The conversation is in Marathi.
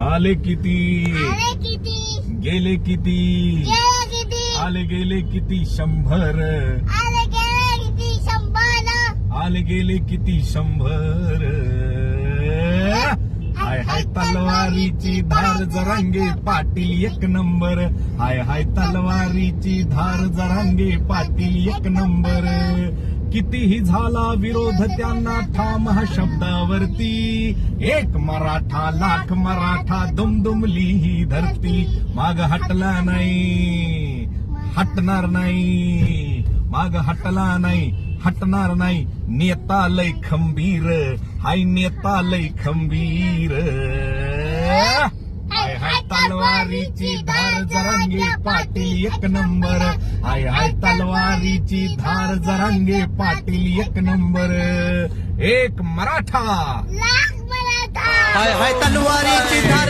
आले किती गेले किती आले गेले किती 100 आले गेले किती 100 हाय हाय तलवारीची धार जरांगे पाटील एक नंबर हाय हाय तलवारीची धार जरांगे पाटील एक नंबर कितीही झाला विरोध त्यांना ठाम हा शब्दावरती एक मराठा लाख मराठा दुमदुमली ही धरती माग हटला नाही हटणार नाही माग हटला नाही हटणार नाही नेता लय खंबीर हाय नेता लय खंबीर हाय हाय तलवारीची धार जरांगे पाटील एक नंबर हाय हाय तलवारीची धार जरांगे पाटील एक नंबर एक मराठा हाय हाय तलवारीची धार